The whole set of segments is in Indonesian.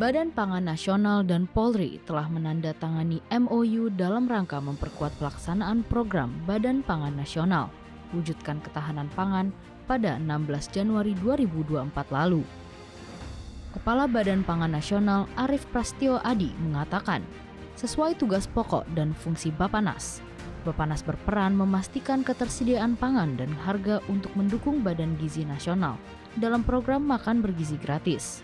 Badan Pangan Nasional dan Polri telah menandatangani MOU dalam rangka memperkuat pelaksanaan program Badan Pangan Nasional, wujudkan ketahanan pangan pada 16 Januari 2024 lalu. Kepala Badan Pangan Nasional Arief Prasetyo Adi mengatakan, sesuai tugas pokok dan fungsi Bappenas, Bappenas berperan memastikan ketersediaan pangan dan harga untuk mendukung Badan Gizi Nasional dalam program makan bergizi gratis.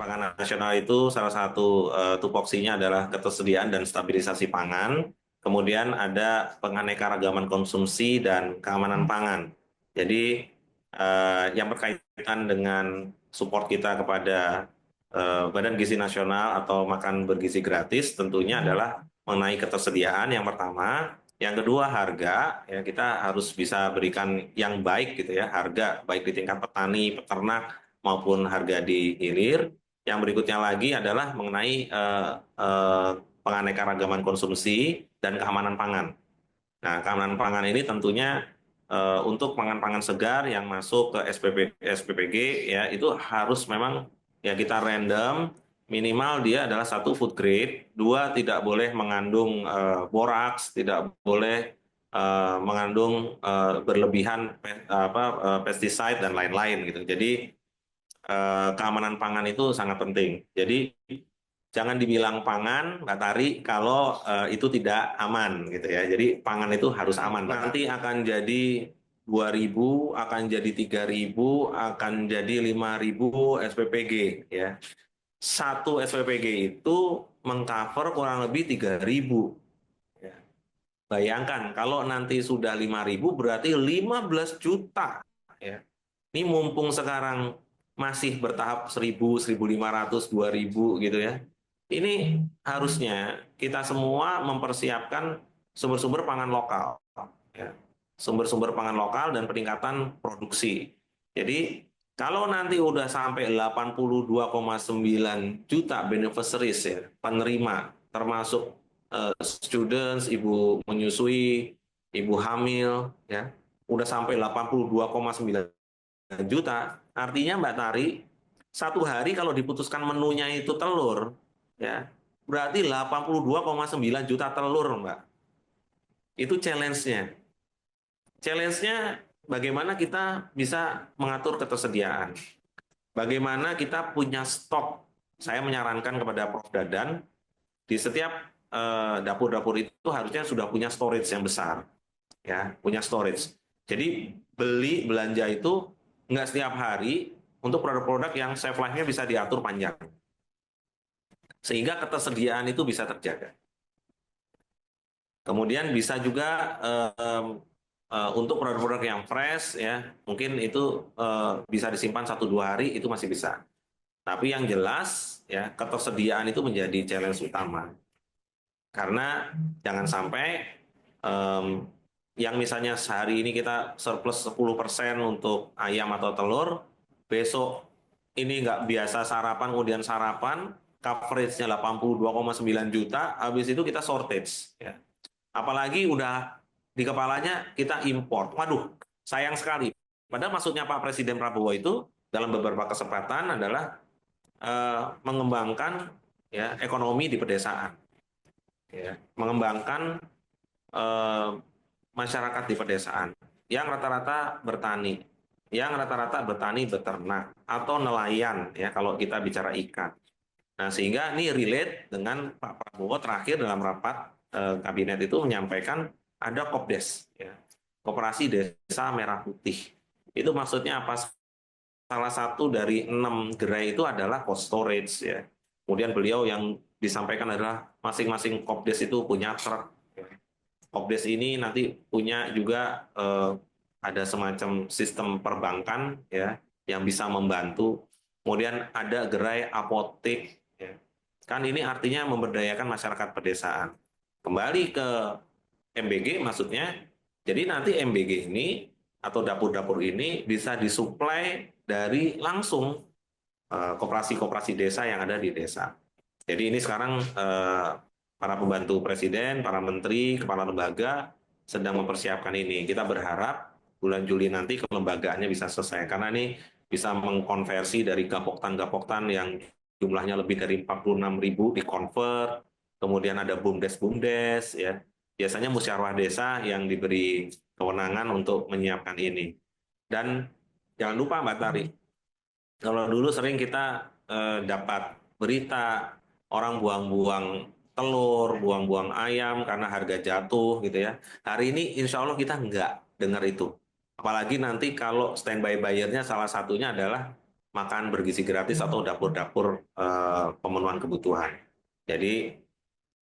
Pangan nasional itu salah satu tupoksinya adalah ketersediaan dan stabilisasi pangan, kemudian ada penganekaragaman konsumsi dan keamanan pangan. Jadi yang berkaitan dengan support kita kepada Badan Gizi Nasional atau makan bergizi gratis tentunya adalah mengenai ketersediaan yang pertama, yang kedua harga, ya kita harus bisa berikan yang baik gitu ya, harga baik di tingkat petani, peternak maupun harga di hilir. Yang berikutnya lagi adalah mengenai penganekaragaman konsumsi dan keamanan pangan. Nah, keamanan pangan ini tentunya untuk pangan-pangan segar yang masuk ke SPPG ya itu harus memang ya kita random, minimal dia adalah satu food grade, dua tidak boleh mengandung boraks, tidak boleh mengandung berlebihan pestiside dan lain-lain gitu. Jadi keamanan pangan itu sangat penting. Jadi jangan dibilang pangan, Mbak Tari, kalau itu tidak aman gitu ya. Jadi pangan itu harus aman. Nanti akan jadi 2.000, akan jadi 3.000, akan jadi 5.000 SPPG ya. Satu SPPG itu mengcover kurang lebih 3.000. Ya. Bayangkan kalau nanti sudah 5.000 berarti 15 juta ya. Ini mumpung sekarang masih bertahap 1.000, 1.500, 2.000 gitu ya. Ini harusnya kita semua mempersiapkan sumber-sumber pangan lokal. Ya. Sumber-sumber pangan lokal dan peningkatan produksi. Jadi kalau nanti udah sampai 82,9 juta beneficiaries ya, penerima termasuk students, ibu menyusui, ibu hamil ya, udah sampai 82,9 juta, artinya Mbak Tari, satu hari kalau diputuskan menunya itu telur, ya berarti 82,9 juta telur, Mbak. Itu challenge-nya. Challenge-nya bagaimana kita bisa mengatur ketersediaan. Bagaimana kita punya stok. Saya menyarankan kepada Prof. Dadan, di setiap dapur-dapur itu harusnya sudah punya storage yang besar. Ya, punya storage. Jadi belanja itu nggak setiap hari untuk produk-produk yang shelf life-nya bisa diatur panjang. Sehingga ketersediaan itu bisa terjaga. Kemudian bisa juga untuk produk-produk yang fresh, ya mungkin itu bisa disimpan 1-2 hari, itu masih bisa. Tapi yang jelas, ya ketersediaan itu menjadi challenge utama. Karena jangan sampai yang misalnya sehari ini kita surplus 10% untuk ayam atau telur, besok ini nggak biasa sarapan, kemudian sarapan, coverage-nya 82,9 juta, habis itu kita shortage. Ya. Apalagi udah di kepalanya kita import. Waduh, sayang sekali. Padahal maksudnya Pak Presiden Prabowo itu dalam beberapa kesempatan adalah mengembangkan ya, ekonomi di pedesaan. Ya, mengembangkan masyarakat di pedesaan yang rata-rata bertani, beternak atau nelayan ya kalau kita bicara ikan. Nah, sehingga ini relate dengan Pak Prabowo terakhir dalam rapat kabinet itu menyampaikan ada Kopdes ya. Koperasi Desa Merah Putih. Itu maksudnya apa? Salah satu dari 6 gerai itu adalah cold storage ya. Kemudian beliau yang disampaikan adalah masing-masing Kopdes itu punya truk. Kopdes ini nanti punya juga ada semacam sistem perbankan ya yang bisa membantu. Kemudian ada gerai apotek ya. Kan ini artinya memberdayakan masyarakat pedesaan. Kembali ke MBG maksudnya, jadi nanti MBG ini atau dapur-dapur ini bisa disuplai dari langsung koperasi-koperasi desa yang ada di desa. Jadi ini sekarang para pembantu presiden, para menteri, kepala lembaga sedang mempersiapkan ini. Kita berharap bulan Juli nanti kelembagaannya bisa selesai karena ini bisa mengkonversi dari gapoktan-gapoktan yang jumlahnya lebih dari 46.000 di-convert, kemudian ada BUMDes, ya. Biasanya musyawarah desa yang diberi kewenangan untuk menyiapkan ini. Dan jangan lupa Mbak Tari, kalau dulu sering kita dapat berita orang buang-buang telur, buang-buang ayam karena harga jatuh gitu ya. Hari ini insya Allah kita nggak dengar itu. Apalagi nanti kalau standby buyernya salah satunya adalah makan bergizi gratis atau dapur-dapur pemenuhan kebutuhan. Jadi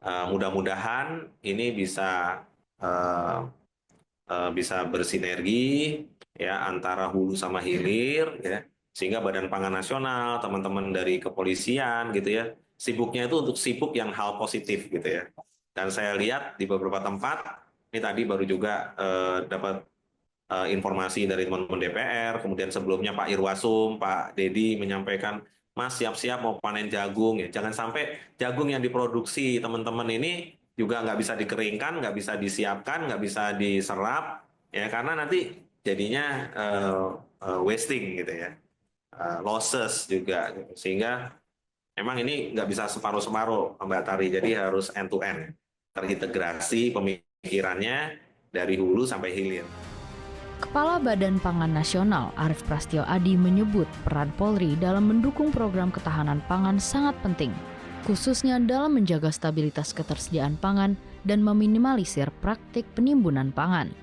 mudah-mudahan ini eh, bisa bersinergi ya antara hulu sama hilir ya, sehingga Badan Pangan Nasional, teman-teman dari kepolisian gitu ya, sibuknya itu untuk sibuk yang hal positif gitu ya. Dan saya lihat di beberapa tempat, ini tadi baru juga dapat informasi dari teman-teman DPR, kemudian sebelumnya Pak Irwasum, Pak Dedi menyampaikan, Mas siap-siap mau panen jagung ya. Jangan sampai jagung yang diproduksi teman-teman ini juga nggak bisa dikeringkan, nggak bisa disiapkan, nggak bisa diserap, ya karena nanti jadinya wasting gitu ya, losses juga, gitu. Sehingga memang ini nggak bisa separuh-separuh Mbak Tari, jadi harus end to end, terintegrasi pemikirannya dari hulu sampai hilir. Kepala Badan Pangan Nasional Arief Prasetyo Adi menyebut peran Polri dalam mendukung program ketahanan pangan sangat penting, khususnya dalam menjaga stabilitas ketersediaan pangan dan meminimalisir praktik penimbunan pangan.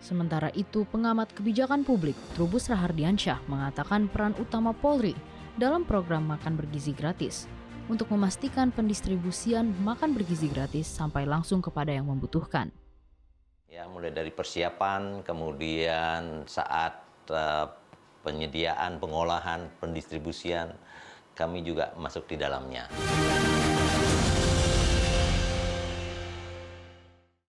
Sementara itu, pengamat kebijakan publik Trubus Rahardiansyah mengatakan peran utama Polri dalam program makan bergizi gratis untuk memastikan pendistribusian makan bergizi gratis sampai langsung kepada yang membutuhkan. Ya, mulai dari persiapan, kemudian saat penyediaan, pengolahan, pendistribusian, kami juga masuk di dalamnya.